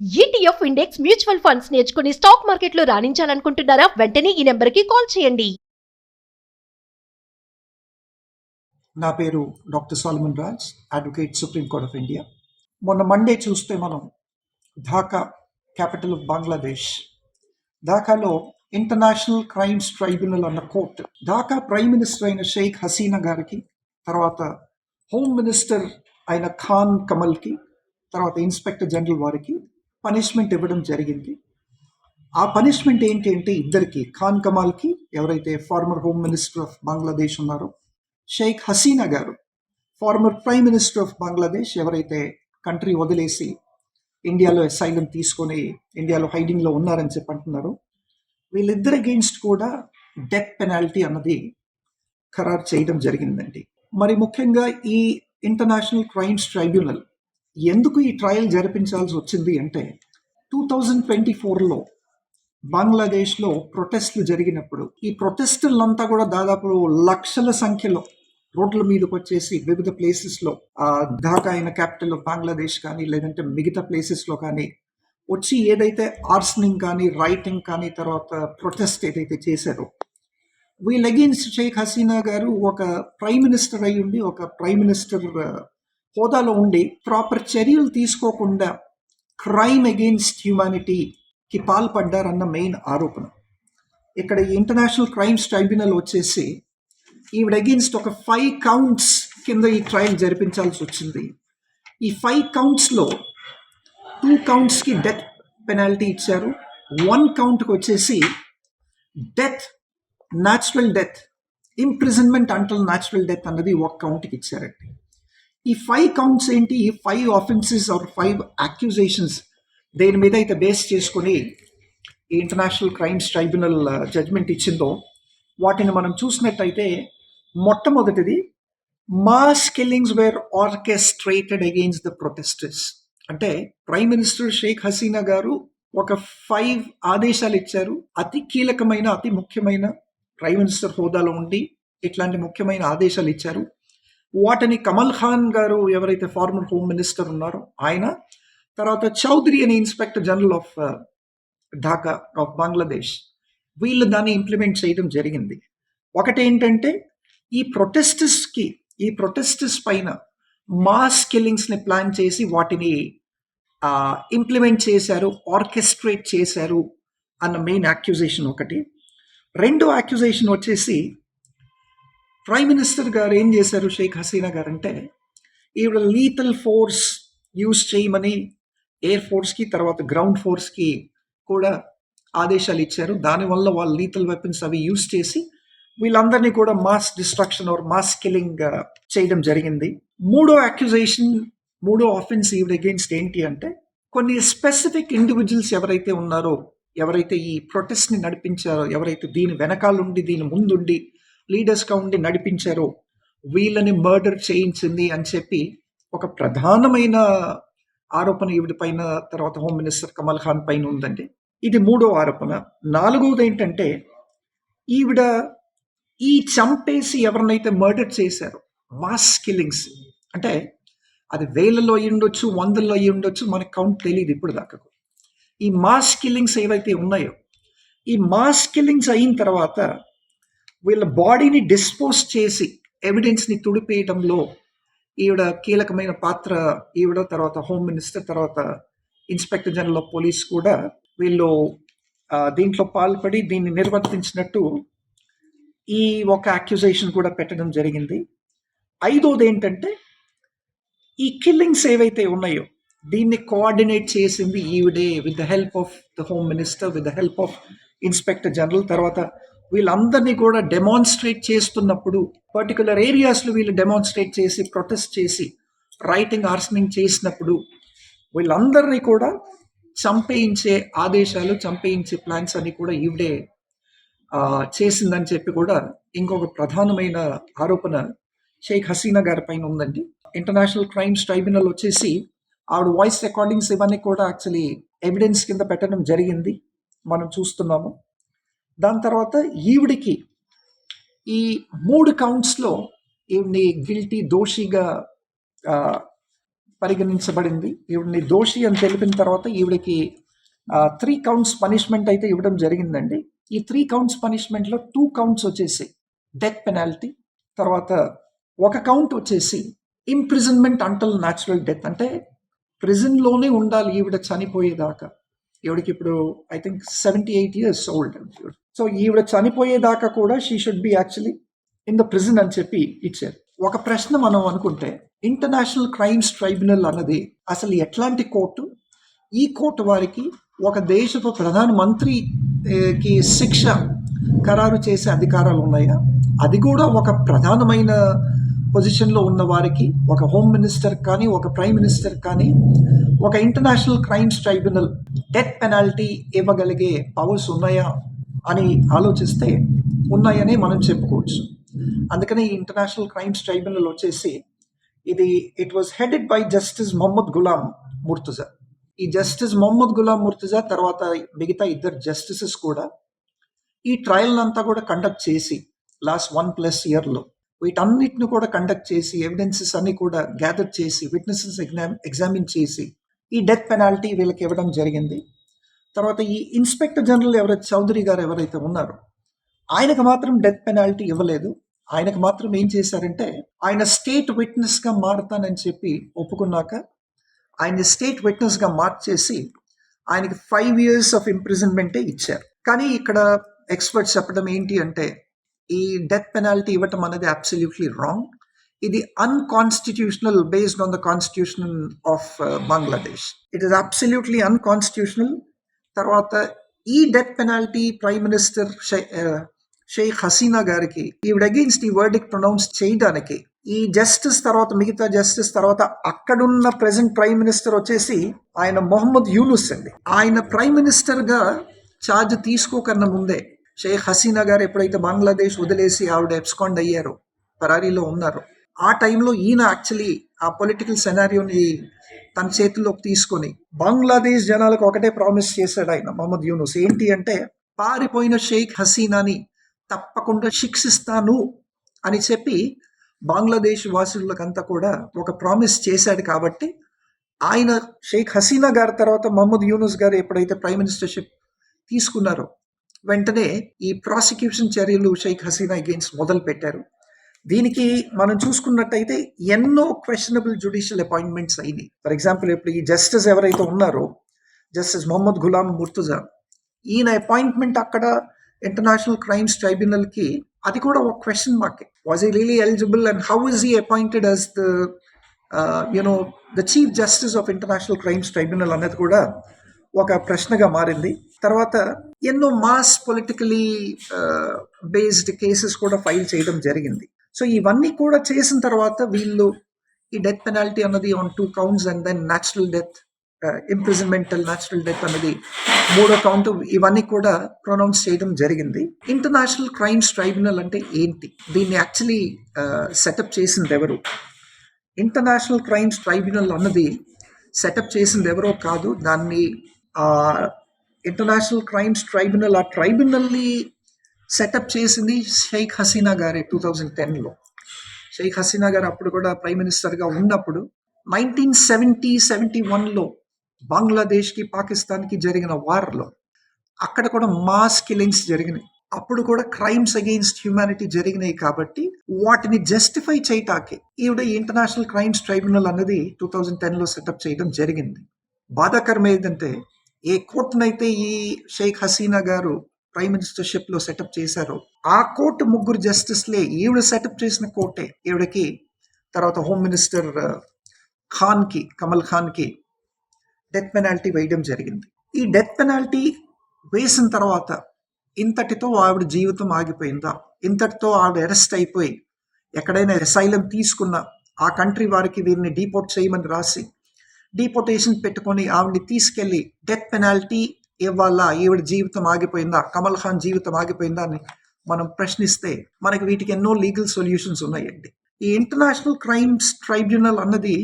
ETF index mutual funds నేర్చుకుని stock మార్కెట్లో రాణించాలనుకుంటున్నారా? వెంటనే ఈ నెంబర్కి కాల్ చేయండి. నా పేరు doctor Salman Raj, advocate supreme court of India. మొన్న మండే చూస్తే మనం ఢాకా, క్యాపిటల్ ఆఫ్ బంగ్లాదేశ్, ఢాకాలో ఇంటర్నేషనల్ క్రైమ్స్ ట్రైబ్యునల్ అన్న కోర్టు ఢాకా ప్రైమ్ మినిస్టర్ అయిన షేక్ హసీనా గారికి, తర్వాత హోమ్ మినిస్టర్ అయిన ఖాన్ కమల్కి, తర్వాత ఇన్స్పెక్టర్ జనరల్ వారికి పనిష్మెంట్ ఇవ్వడం జరిగింది. ఆ పనిష్మెంట్ ఏంటి అంటే ఇద్దరికి, ఖాన్ కమాల్కి ఎవరైతే former home minister of Bangladesh ఉన్నారో, షేక్ హసీనా గారు former prime minister of Bangladesh ఎవరైతే కంట్రీ వదిలేసి ఇండియాలో అసైలం తీసుకొని ఇండియాలో హైడింగ్లో ఉన్నారని చెప్పి అంటున్నారు, వీళ్ళిద్దరి అగెయిన్స్ట్ కూడా డెత్ పెనాల్టీ అన్నది ఖరారు చేయడం జరిగిందండి. మరి ముఖ్యంగా ఈ ఇంటర్నేషనల్ క్రైమ్స్ ట్రైబ్యునల్ ఎందుకు ఈ ట్రయల్ జరిపించాల్సి వచ్చింది అంటే 2024లో బంగ్లాదేశ్లో ప్రొటెస్ట్లు జరిగినప్పుడు ఈ ప్రొటెస్టులంతా కూడా దాదాపు లక్షల సంఖ్యలో రోడ్ల మీదకి వచ్చేసి వివిధ ప్లేసెస్లో, ఢాకా అయిన క్యాపిటల్ ఆఫ్ బంగ్లాదేశ్ కానీ లేదంటే మిగతా ప్లేసెస్లో కానీ వచ్చి ఏదైతే ఆర్సనింగ్ కానీ రైటింగ్ కానీ తర్వాత ప్రొటెస్ట్ ఏదైతే చేశారో, వీళ్ళ అగెయిన్స్ట్ షేక్ హసీనా గారు ఒక ప్రైమ్ మినిస్టర్ అయి ఉండి, ఒక ప్రైమ్ మినిస్టర్ హోదాలో ఉండి ప్రాపర్ చర్యలు తీసుకోకుండా క్రైమ్ అగెయిన్స్ట్ హ్యూమానిటీకి పాల్పడ్డారన్న మెయిన్ ఆరోపణ. ఇక్కడ ఈ ఇంటర్నేషనల్ క్రైమ్స్ ట్రైబ్యునల్ వచ్చేసి ఈవిడ అగెయిన్స్ట్ ఒక 5 counts కింద ఈ ట్రయల్ జరిపించాల్సి వచ్చింది. ఈ 5 countsలో 2 countsకి డెత్ పెనాల్టీ ఇచ్చారు. 1 countకి వచ్చేసి death, natural death, imprisonment until natural death అన్నది 1 countకి ఇచ్చారండి. ఈ 5 counts ఏంటి? ఈ 5 offenses ఆర్ 5 accusations దేని మీద అయితే బేస్ చేసుకొని ఈ ఇంటర్నేషనల్ క్రైమ్స్ ట్రైబ్యునల్ జడ్జ్మెంట్ ఇచ్చిందో వాటిని మనం చూసినట్టయితే, మొట్టమొదటిది mass killings were orchestrated against the protesters. అంటే ప్రైమ్ మినిస్టర్ షేక్ హసీనా గారు ఒక 5 ఆదేశాలు ఇచ్చారు. అతి కీలకమైన, అతి ముఖ్యమైన ప్రైమ్ మినిస్టర్ హోదాలో ఉండి ఇట్లాంటి ముఖ్యమైన ఆదేశాలు ఇచ్చారు. వాటిని కమల్ ఖాన్ గారు ఎవరైతే ఫార్మర్ హోమ్ మినిస్టర్ ఉన్నారో ఆయన, తర్వాత చౌదరి అని inspector general of Dhaka of Bangladesh, వీళ్ళు దాన్ని ఇంప్లిమెంట్ చేయడం జరిగింది. ఒకటేంటంటే ఈ ప్రొటెస్టర్స్ పైన మాస్ కిల్లింగ్స్ని ప్లాన్ చేసి వాటిని ఇంప్లిమెంట్ చేశారు, ఆర్కెస్ట్రేట్ చేశారు అన్న మెయిన్ యాక్యుజేషన్ ఒకటి. రెండో యాక్యుజేషన్ వచ్చేసి ప్రైమ్ మినిస్టర్ గారు ఏం చేశారు షేక్ హసీనా గారు అంటే, ఈవిడ లీతల్ ఫోర్స్ యూజ్ చేయమని ఎయిర్ ఫోర్స్కి తర్వాత గ్రౌండ్ ఫోర్స్కి కూడా ఆదేశాలు ఇచ్చారు. దానివల్ల వాళ్ళు లీతల్ వెపన్స్ అవి యూజ్ చేసి వీళ్ళందరినీ కూడా mass destruction or mass killing చేయడం జరిగింది. మూడో ఆఫెన్స్ ఈవిడ అగెయిన్స్ట్ ఏంటి అంటే, కొన్ని స్పెసిఫిక్ ఇండివిజువల్స్ ఎవరైతే ఉన్నారో, ఎవరైతే ఈ ప్రొటెస్ట్ని నడిపించారో, ఎవరైతే దీని వెనకాలండి దీని ముందుండి లీడర్స్గా ఉండి నడిపించారో వీళ్ళని మర్డర్ చేయించింది అని చెప్పి ఒక ప్రధానమైన ఆరోపణ ఈవిడ పైన, తర్వాత హోమ్ మినిస్టర్ కమల్ ఖాన్ పైన ఉందండి. ఇది మూడో ఆరోపణ. నాలుగవది ఏంటంటే, ఈవిడ ఈ చంపేసి ఎవరినైతే మర్డర్ చేశారో, మాస్ కిల్లింగ్స్ అంటే అది వేలలో అయ్యి ఉండొచ్చు, వందల్లో అయ్యి ఉండొచ్చు, మనకు కౌంట్ తెలియదు ఇప్పుడు దాకా. ఈ మాస్ కిల్లింగ్స్ ఏవైతే ఉన్నాయో, ఈ మాస్ కిల్లింగ్స్ అయిన తర్వాత వీళ్ళ బాడీని డిస్పోజ్ చేసి ఎవిడెన్స్ని తుడిపేయడంలో ఈవిడ కీలకమైన పాత్ర, ఈవిడ తర్వాత హోమ్ మినిస్టర్ తర్వాత ఇన్స్పెక్టర్ జనరల్ ఆఫ్ పోలీస్ కూడా వీళ్ళు దీంట్లో పాల్పడి దీన్ని నిర్వర్తించినట్టు ఈ ఒక అక్యూజేషన్ కూడా పెట్టడం జరిగింది. ఐదోది ఏంటంటే, ఈ కిల్లింగ్స్ ఏవైతే ఉన్నాయో దీన్ని కోఆర్డినేట్ చేసింది ఈవిడే with the help of the home minister, with the help of inspector general. తర్వాత వీళ్ళందరినీ కూడా డెమాన్స్ట్రేట్ చేస్తున్నప్పుడు పర్టికులర్ ఏరియాస్లో వీళ్ళు డెమాన్స్ట్రేట్ చేసి ప్రొటెస్ట్ చేసి రైటింగ్ ఆర్సనింగ్ చేసినప్పుడు వీళ్ళందరినీ కూడా చంపేయించే ఆదేశాలు, చంపేయించే ప్లాన్స్ అన్ని కూడా ఈవిడే చేసిందని చెప్పి కూడా ఇంకొక ప్రధానమైన ఆరోపణ షేక్ హసీనా గారి పైన ఉందండి. ఇంటర్నేషనల్ క్రైమ్స్ ట్రైబ్యునల్ వచ్చేసి ఆవిడ వాయిస్ రికార్డింగ్స్ ఇవన్నీ కూడా యాక్చువల్లీ ఎవిడెన్స్ కింద పెట్టడం జరిగింది, మనం చూస్తున్నాము. దాని తర్వాత ఈవిడికి ఈ 3 countsలో ఈవిడ్ని గిల్టీ, దోషిగా పరిగణించబడింది. ఈవిడని దోషి అని తెలిపిన తర్వాత ఈవిడకి 3 కౌంట్స్ పనిష్మెంట్ అయితే ఇవ్వడం జరిగిందండి. ఈ 3 కౌంట్స్ పనిష్మెంట్లో 2 కౌంట్స్ వచ్చేసి డెత్ పెనాల్టీ, తర్వాత ఒక కౌంట్ వచ్చేసి ఇంప్రిజన్మెంట్ అంటల్ న్యాచురల్ డెత్, అంటే ప్రిజన్లోనే ఉండాలి ఈవిడ చనిపోయేదాకా. ఈవిడకి ఇప్పుడు I think 78 years old. So ఈవిడ చనిపోయేదాకా కూడా she should be actually in the prison అని చెప్పి ఇచ్చారు. ఒక ప్రశ్న మనం అనుకుంటే, ఇంటర్నేషనల్ క్రైమ్స్ ట్రైబ్యునల్ అన్నది అసలు ఎట్లాంటి కోర్టు? ఈ కోర్టు వారికి ఒక దేశపు ప్రధానమంత్రికి శిక్ష ఖరారు చేసే అధికారాలు ఉన్నాయా? అది కూడా ఒక ప్రధానమైన పొజిషన్లో ఉన్న వారికి, ఒక హోమ్ మినిస్టర్ కానీ, ఒక ప్రైమ్ మినిస్టర్ కానీ, ఒక international crimes tribunal death penalty ఇవ్వగలిగే పవర్స్ ఉన్నాయా అని ఆలోచిస్తే ఉన్నాయని మనం చెప్పుకోవచ్చు. అందుకని ఈ ఇంటర్నేషనల్ క్రైమ్స్ ట్రైబ్యునల్ వచ్చేసి it was headed by justice Mohammad Ghulam Murtuza. ఈ జస్టిస్ మొహమ్మద్ గులాం ముర్తుజా తర్వాత మిగతా 2 జస్టిసెస్ కూడా ఈ ట్రయల్ అంతా కూడా కండక్ట్ చేసి లాస్ట్ 1+ yearలో వీటన్నిటిని కూడా కండక్ట్ చేసి ఎవిడెన్సెస్ అన్ని కూడా గ్యాదర్ చేసి విట్నెసెస్ ఎగ్జామిన్ చేసి ఈ డెత్ పెనాల్టీ వీళ్ళకి ఇవ్వడం జరిగింది. తర్వాత ఈ ఇన్స్పెక్టర్ జనరల్ చౌదరి గారు ఎవరైతే ఉన్నారో ఆయనకు మాత్రం డెత్ పెనాల్టీ ఇవ్వలేదు. ఆయనకు మాత్రం ఏం చేశారంటే, ఆయన స్టేట్ విట్నెస్గా మారుతానని చెప్పి ఒప్పుకున్నాక ఆయన స్టేట్ విట్నెస్గా మార్చేసి ఆయనకి 5 years ఆఫ్ ఇంప్రిజన్మెంటే ఇచ్చారు. కానీ ఇక్కడ ఎక్స్పర్ట్స్ చెప్పడం ఏంటి అంటే, ఈ డెత్ పెనాల్టీ ఇవ్వటం అనేది అబ్సల్యూట్లీ రాంగ్. ఇది unconstitutional based on the constitution of Bangladesh. It is absolutely unconstitutional. తర్వాత ఈ death penalty prime minister Sheikh Hasina గారికి ఈవిడ అగెయిన్స్ట్ ఈ వర్డిక్ట్ ప్రొనౌన్స్ చేయడానికి ఈ జస్టిస్ తర్వాత మిగతా జస్టిస్ తర్వాత అక్కడున్న ప్రెసెంట్ ప్రైమ్ మినిస్టర్ వచ్చేసి ఆయన మొహమ్మద్ యూనుస్ అండి. ఆయన ప్రైమ్ మినిస్టర్గా ఛార్జ్ తీసుకోకన్నా ముందే షేక్ హసీనా గారు ఎప్పుడైతే బంగ్లాదేశ్ వదిలేసి ఆవిడ ఎబ్స్కాండ్ అయ్యారో, పరారీలో ఉన్నారు, ఆ టైంలో ఈయన యాక్చువల్లీ ఆ పొలిటికల్ సెనారియోని తన చేతుల్లోకి తీసుకొని బంగ్లాదేశ్ జనాలకు ఒకటే ప్రామిస్ చేశాడు ఆయన మొహమ్మద్ యూనుస్. ఏంటి అంటే, పారిపోయిన షేక్ హసీనాని తప్పకుండా శిక్షిస్తాను అని చెప్పి బంగ్లాదేశ్ వాసులకంతా కూడా ఒక ప్రామిస్ చేశాడు. కాబట్టి ఆయన షేక్ హసీనా గారి తర్వాత మొహమ్మద్ యూనుస్ గారు ఎప్పుడైతే ప్రైమ్ మినిస్టర్షిప్ తీసుకున్నారో వెంటనే ఈ ప్రాసిక్యూషన్ చర్యలు షేక్ హసీనా అగెయిన్స్ట్ మొదలు పెట్టారు. దీనికి మనం చూసుకున్నట్టయితే ఎన్నో క్వశ్చనబుల్ జ్యుడిషియల్ అపాయింట్మెంట్స్ అయినాయి. ఫర్ ఎగ్జాంపుల్, ఇప్పుడు ఈ జస్టిస్ ఎవరైతే ఉన్నారో జస్టిస్ మొహమ్మద్ గులాం ముర్తుజా, ఈయన అపాయింట్మెంట్ అక్కడ ఇంటర్నేషనల్ క్రైమ్స్ ట్రైబ్యునల్కి అది కూడా ఒక క్వశ్చన్ మార్కే. Was he really eligible and how is he appointed as the chief justice of international crimes tribunal అనేది కూడా ఒక ప్రశ్నగా మారింది. తర్వాత ఎన్నో మాస్ పొలిటికలీ బేస్డ్ కేసెస్ కూడా ఫైల్ చేయడం జరిగింది. సో ఇవన్నీ కూడా చేసిన తర్వాత వీళ్ళు ఈ డెత్ పెనాల్టీ అన్నది on 2 counts and then natural death, imprisonment till natural death అన్నది 3వ కౌంట్, ఇవన్నీ కూడా ప్రొనౌన్స్ చేయడం జరిగింది. ఇంటర్నేషనల్ క్రైమ్స్ ట్రైబ్యునల్ అంటే ఏంటి? దీన్ని యాక్చువల్లీ సెటప్ చేసింది ఎవరు? ఇంటర్నేషనల్ క్రైమ్స్ ట్రైబ్యునల్ అన్నది సెటప్ చేసింది ఎవరో కాదు, దాన్ని ఇంటర్నేషనల్ క్రైమ్స్ ట్రైబ్యునల్ ఆ ట్రైబ్యునల్ని సెటప్ చేసింది షేక్ హసీనా గారే 2010లో. షేక్ హసీనా గారు అప్పుడు కూడా ప్రైమ్ మినిస్టర్గా ఉన్నప్పుడు 1971లో బంగ్లాదేశ్కి పాకిస్తాన్కి జరిగిన వార్లో అక్కడ కూడా మాస్ కిల్లింగ్స్ జరిగినాయి. అప్పుడు కూడా క్రైమ్స్ అగెయిన్స్ట్ హ్యూమానిటీ జరిగినాయి. కాబట్టి వాటిని జస్టిఫై చేయటానికి ఈవిడ ఇంటర్నేషనల్ క్రైమ్స్ ట్రైబ్యునల్ అన్నది 2010లో సెటప్ చేయడం జరిగింది. బాధాకరం ఏంటంటే, ఏ కోర్టునైతే ఈ షేక్ హసీనా గారు ప్రైమ్ మినిస్టర్షిప్లో సెటప్ చేశారో ఆ కోర్టు 3 జస్టిస్లే ఈవిడ సెటప్ చేసిన కోర్టే ఈవిడకి తర్వాత హోమ్ మినిస్టర్ కమల్ ఖాన్కి డెత్ పెనాల్టీ వేయడం జరిగింది. ఈ డెత్ పెనాల్టీ వేసిన తర్వాత ఇంతటితో ఆవిడ జీవితం ఆగిపోయిందా? ఇంతటితో ఆవిడ అరెస్ట్ అయిపోయి ఎక్కడైనా అసైలం తీసుకున్న ఆ కంట్రీ వారికి వీరిని డీపోర్ట్ చేయమని రాసి డీపోర్టేషన్ పెట్టుకొని ఆవిడని తీసుకెళ్ళి డెత్ పెనాల్టీ ఇవ్వాలా? ఈవిడ జీవితం ఆగిపోయిందా? కమల్ ఖాన్ జీవితం ఆగిపోయిందా అని మనం ప్రశ్నిస్తే మనకి వీటికి ఎన్నో లీగల్ సొల్యూషన్స్ ఉన్నాయండి. ఈ ఇంటర్నేషనల్ క్రైమ్స్ ట్రైబ్యునల్ అన్నది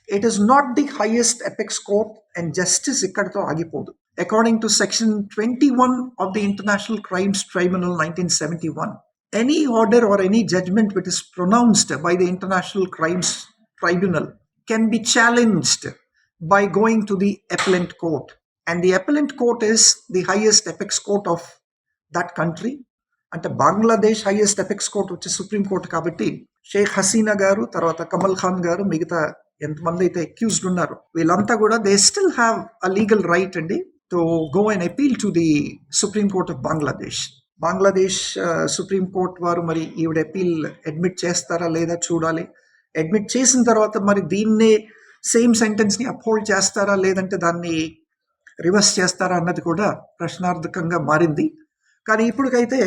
it is not the highest apex court and justice ఇక్కడితో ఆగిపోదు. According to section 21 of the international crimes tribunal 1971, any order or any judgment which is pronounced by the International Crimes Tribunal can be challenged by going to the appellate court. And the appellate court is the highest apex court of that country. అంటే Bangladesh highest apex court వచ్చి supreme court కాబట్టి షేక్ హసీనా గారు, తర్వాత కమల్ ఖాన్ గారు, మిగతా ఎంతమంది అయితే accused ఉన్నారు వీళ్ళంతా కూడా they still have a legal right అండి to go and appeal to the supreme court of Bangladesh. Bangladesh supreme court వారు మరి ఈవిడ అపీల్ అడ్మిట్ చేస్తారా లేదా చూడాలి. అడ్మిట్ చేసిన తర్వాత మరి దీన్నే సేమ్ సెంటెన్స్ని అప్హోల్డ్ చేస్తారా లేదంటే దాన్ని రివర్స్ చేస్తారా అన్నది కూడా ప్రశ్నార్థకంగా మారింది. కానీ ఇప్పటికైతే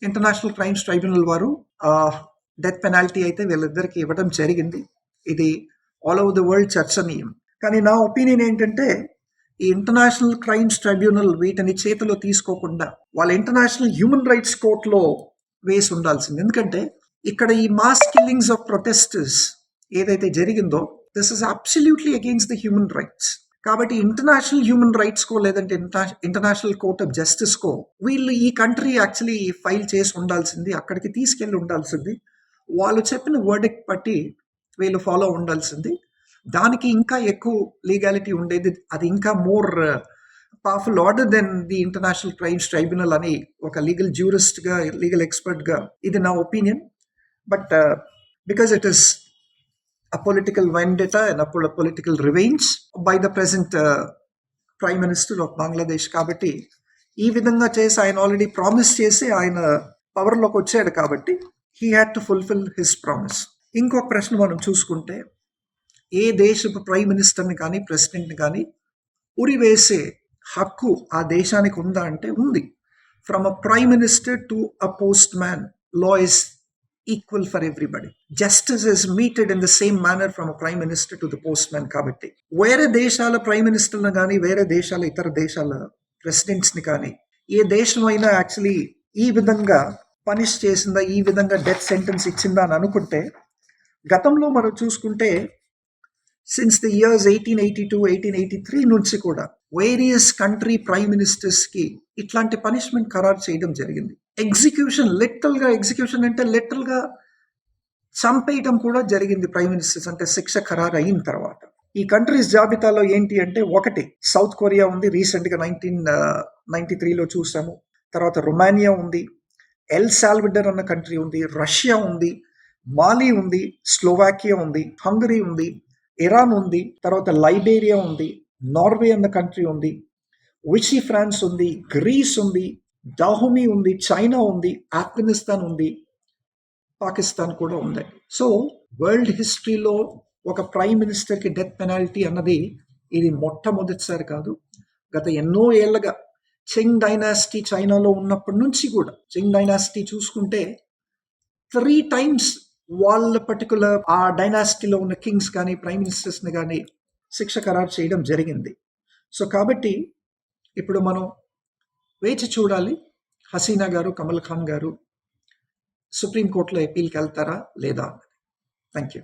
ఇంటర్నేషనల్ క్రైమ్స్ ట్రైబ్యునల్ వారు డెత్ పెనాల్టీ అయితే వీళ్ళిద్దరికి ఇవ్వడం జరిగింది. ఇది ఆల్ ఓవర్ ద వరల్డ్ చర్చనీయం. కానీ నా ఒపీనియన్ ఏంటంటే ఈ ఇంటర్నేషనల్ క్రైమ్స్ ట్రైబ్యునల్ వీటిని చేతిలో తీసుకోకుండా వాళ్ళ ఇంటర్నేషనల్ హ్యూమన్ రైట్స్ కోర్టులో వేసి ఉండాల్సింది. ఎందుకంటే ఇక్కడ ఈ మాస్ కిల్లింగ్స్ ఆఫ్ ప్రొటెస్టర్స్ ఏదైతే జరిగిందో this is absolutely against the human rights. కాబట్టి ఇంటర్నేషనల్ హ్యూమన్ రైట్స్కో లేదంటే ఇంటర్నేషనల్ కోర్ట్ ఆఫ్ జస్టిస్కో వీళ్ళు ఈ కంట్రీ యాక్చువల్లీ ఫైల్ చేసి ఉండాల్సింది, అక్కడికి తీసుకెళ్ళి ఉండాల్సింది, వాళ్ళు చెప్పిన వర్డిక్ట్ బట్టి వీళ్ళు ఫాలో ఉండాల్సింది. దానికి ఇంకా ఎక్కువ లీగాలిటీ ఉండేది, అది ఇంకా more powerful order than the international crimes tribunal అని ఒక లీగల్ జ్యూరిస్ట్గా, లీగల్ ఎక్స్పర్ట్గా ఇది నా opinion. But because it is a political vendetta and a political revenge by the present Prime Minister of Bangladesh. కాబట్టి ఈ విధంగా చేసి ఆయన ఆల్రెడీ ప్రామిస్ చేసి ఆయన పవర్లోకి వచ్చాడు కాబట్టి he had to fulfil his promise. ఇంకొక ప్రశ్న మనం చూసుకుంటే ఏ దేశపు ప్రైమ్ మినిస్టర్ని కానీ ప్రెసిడెంట్ని కానీ ఉరివేసే హక్కు ఆ దేశానికి ఉందా అంటే ఉంది. From a prime minister to a post man law is equal for everybody. Justice is meted in the same manner from a prime minister to the post man. కాబట్టి వేరే దేశాల ప్రైమ్ మినిస్టర్ని కానీ వేరే దేశాల ఇతర దేశాల ప్రెసిడెంట్స్ని కానీ ఏ దేశం అయినా యాక్చువల్లీ ఈ విధంగా పనిష్ చేసిందా, ఈ విధంగా డెత్ సెంటెన్స్ ఇచ్చిందా అని అనుకుంటే గతంలో మనం చూసుకుంటే సిన్స్ ది ఇయర్స్ 1882, 1883 నుంచి కూడా వేరియస్ కంట్రీ ప్రైమ్ మినిస్టర్స్కి ఇట్లాంటి పనిష్మెంట్ ఖరారు చేయడం జరిగింది. ఎగ్జిక్యూషన్, లిటరల్గా ఎగ్జిక్యూషన్ అంటే లిటరల్గా చంపేయటం కూడా జరిగింది ప్రైమ్ మినిస్టర్స్, అంటే శిక్ష ఖరారు అయిన తర్వాత. ఈ కంట్రీస్ జాబితాలో ఏంటి అంటే ఒకటి సౌత్ కొరియా ఉంది, రీసెంట్గా 1993లో చూసాము. తర్వాత రొమానియా ఉంది, ఎల్ సాల్వడర్ అన్న కంట్రీ ఉంది, రష్యా ఉంది, మాలి ఉంది, స్లోవాకియా ఉంది, హంగరీ ఉంది, ఇరాన్ ఉంది, తర్వాత లైబేరియా ఉంది, నార్వే అన్న కంట్రీ ఉంది, విచి ఫ్రాన్స్ ఉంది, గ్రీస్ ఉంది, దాహుమి ఉంది, చైనా ఉంది, ఆఫ్ఘనిస్తాన్ ఉంది, పాకిస్తాన్ కూడా ఉంది. సో వరల్డ్ హిస్టరీలో ఒక ప్రైమ్ మినిస్టర్కి డెత్ పెనాల్టీ అన్నది ఇది మొట్టమొదటిసారి కాదు. గత ఎన్నో ఏళ్ళగా చెంగ్ డైనాసిటీ చైనాలో ఉన్నప్పటి నుంచి కూడా, చెంగ్ డైనాసిటీ చూసుకుంటే 3 times వాళ్ళ పర్టికులర్ ఆ డైనాసిటీలో ఉన్న కింగ్స్ కానీ ప్రైమ్ మినిస్టర్స్ని కానీ శిక్ష ఖరారు చేయడం జరిగింది. సో కాబట్టి ఇప్పుడు మనం వేచి చూడాలి హసీనా గారు, కమల్ ఖాన్ గారు సుప్రీంకోర్టులో అపీల్కి వెళ్తారా లేదా. Thank you.